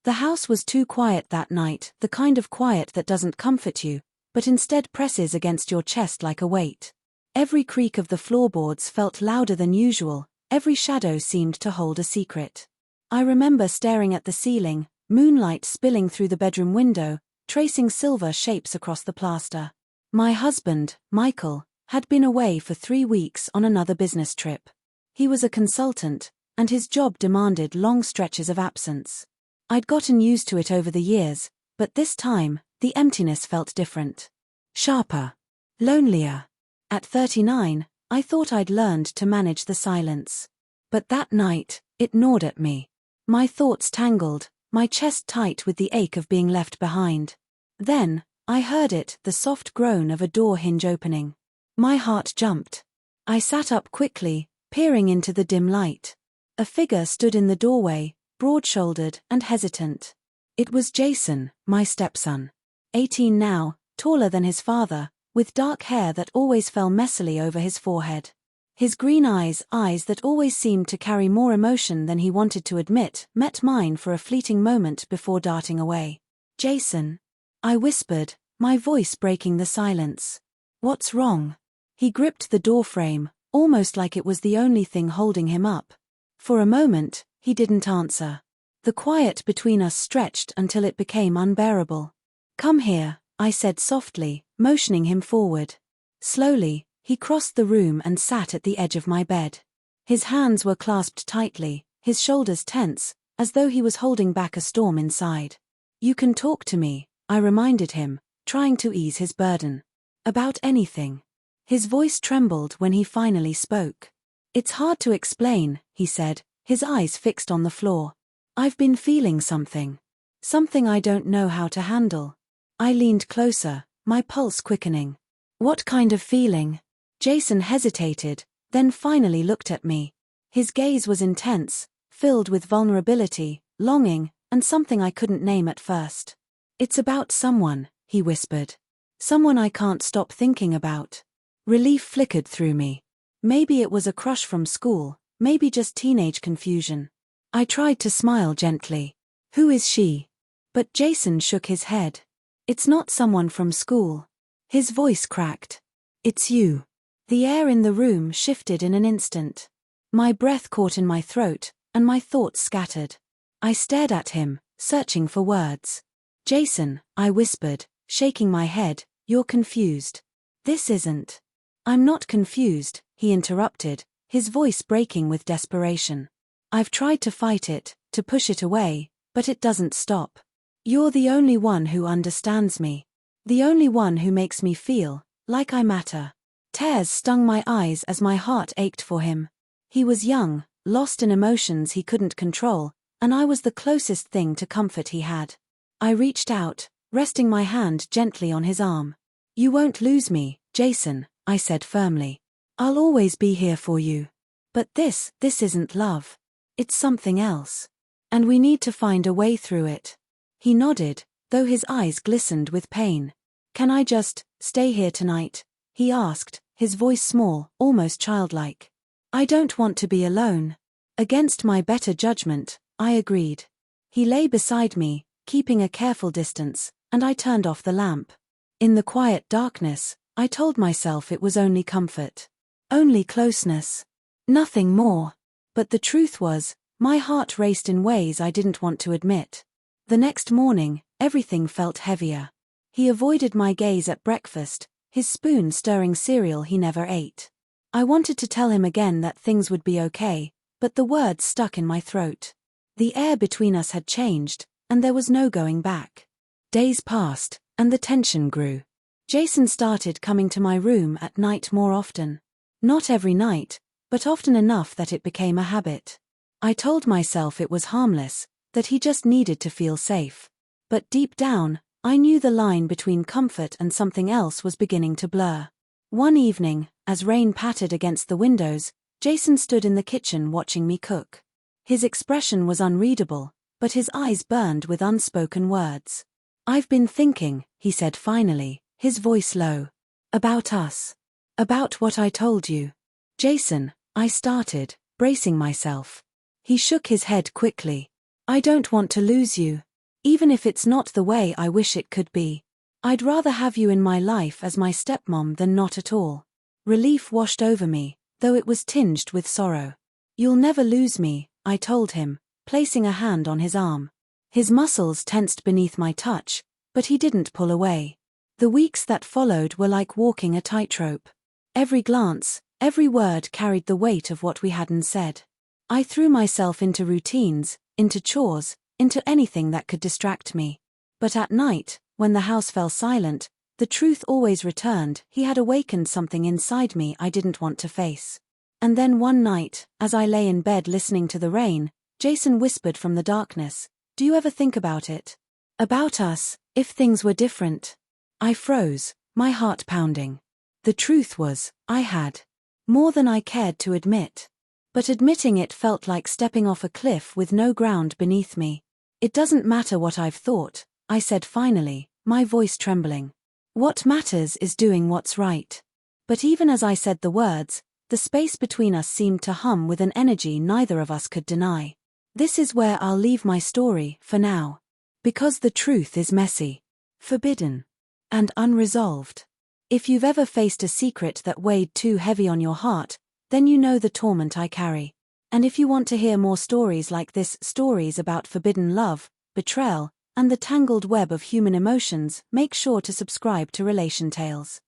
The house was too quiet that night, the kind of quiet that doesn't comfort you, but instead presses against your chest like a weight. Every creak of the floorboards felt louder than usual, every shadow seemed to hold a secret. I remember staring at the ceiling, moonlight spilling through the bedroom window, tracing silver shapes across the plaster. My husband, Michael, had been away for 3 weeks on another business trip. He was a consultant, and his job demanded long stretches of absence. I'd gotten used to it over the years, but this time, the emptiness felt different. Sharper. Lonelier. At 39, I thought I'd learned to manage the silence. But that night, it gnawed at me. My thoughts tangled, my chest tight with the ache of being left behind. Then, I heard it, the soft groan of a door hinge opening. My heart jumped. I sat up quickly, peering into the dim light. A figure stood in the doorway, broad-shouldered and hesitant. It was Jason, my stepson. 18 now, taller than his father, with dark hair that always fell messily over his forehead. His green eyes that always seemed to carry more emotion than he wanted to admit, met mine for a fleeting moment before darting away. "Jason," I whispered, my voice breaking the silence. "What's wrong?" He gripped the doorframe, almost like it was the only thing holding him up. For a moment, he didn't answer. The quiet between us stretched until it became unbearable. "Come here," I said softly, motioning him forward. Slowly, he crossed the room and sat at the edge of my bed. His hands were clasped tightly, his shoulders tense, as though he was holding back a storm inside. "You can talk to me," I reminded him, trying to ease his burden. "About anything." His voice trembled when he finally spoke. "It's hard to explain," he said, his eyes fixed on the floor. "I've been feeling something. Something I don't know how to handle." I leaned closer, my pulse quickening. "What kind of feeling?" Jason hesitated, then finally looked at me. His gaze was intense, filled with vulnerability, longing, and something I couldn't name at first. "It's about someone," he whispered. "Someone I can't stop thinking about." Relief flickered through me. Maybe it was a crush from school, maybe just teenage confusion. I tried to smile gently. "Who is she?" But Jason shook his head. "It's not someone from school." His voice cracked. "It's you." The air in the room shifted in an instant. My breath caught in my throat, and my thoughts scattered. I stared at him, searching for words. "Jason," I whispered, shaking my head, "you're confused." "This isn't." "I'm not confused," he interrupted, his voice breaking with desperation. "I've tried to fight it, to push it away, but it doesn't stop. You're the only one who understands me. The only one who makes me feel like I matter." Tears stung my eyes as my heart ached for him. He was young, lost in emotions he couldn't control, and I was the closest thing to comfort he had. I reached out, resting my hand gently on his arm. "You won't lose me, Jason," I said firmly. "I'll always be here for you. But this isn't love. It's something else. And we need to find a way through it." He nodded, though his eyes glistened with pain. "Can I just stay here tonight?" he asked, his voice small, almost childlike. "I don't want to be alone." Against my better judgment, I agreed. He lay beside me, keeping a careful distance, and I turned off the lamp. In the quiet darkness, I told myself it was only comfort. Only closeness. Nothing more. But the truth was, my heart raced in ways I didn't want to admit. The next morning, everything felt heavier. He avoided my gaze at breakfast, his spoon stirring cereal he never ate. I wanted to tell him again that things would be okay, but the words stuck in my throat. The air between us had changed, and there was no going back. Days passed, and the tension grew. Jason started coming to my room at night more often. Not every night, but often enough that it became a habit. I told myself it was harmless, that he just needed to feel safe. But deep down, I knew the line between comfort and something else was beginning to blur. One evening, as rain pattered against the windows, Jason stood in the kitchen watching me cook. His expression was unreadable, but his eyes burned with unspoken words. "I've been thinking," he said finally, his voice low. "About us. About what I told you." "Jason," I started, bracing myself. He shook his head quickly. "I don't want to lose you." Even if it's not the way I wish it could be. I'd rather have you in my life as my stepmom than not at all. Relief washed over me, though it was tinged with sorrow. You'll never lose me, I told him, placing a hand on his arm. His muscles tensed beneath my touch, but he didn't pull away. The weeks that followed were like walking a tightrope. Every glance, every word carried the weight of what we hadn't said. I threw myself into routines, into chores, into anything that could distract me. But at night, when the house fell silent, the truth always returned. He had awakened something inside me I didn't want to face. And then one night, as I lay in bed listening to the rain, Jason whispered from the darkness, "Do you ever think about it? About us, if things were different?" I froze, my heart pounding. The truth was, I had. More than I cared to admit. But admitting it felt like stepping off a cliff with no ground beneath me. "It doesn't matter what I've thought," I said finally, my voice trembling. "What matters is doing what's right." But even as I said the words, the space between us seemed to hum with an energy neither of us could deny. This is where I'll leave my story, for now. Because the truth is messy, forbidden, and unresolved. If you've ever faced a secret that weighed too heavy on your heart, then you know the torment I carry. And if you want to hear more stories like this, stories about forbidden love, betrayal, and the tangled web of human emotions, make sure to subscribe to Relation Tales.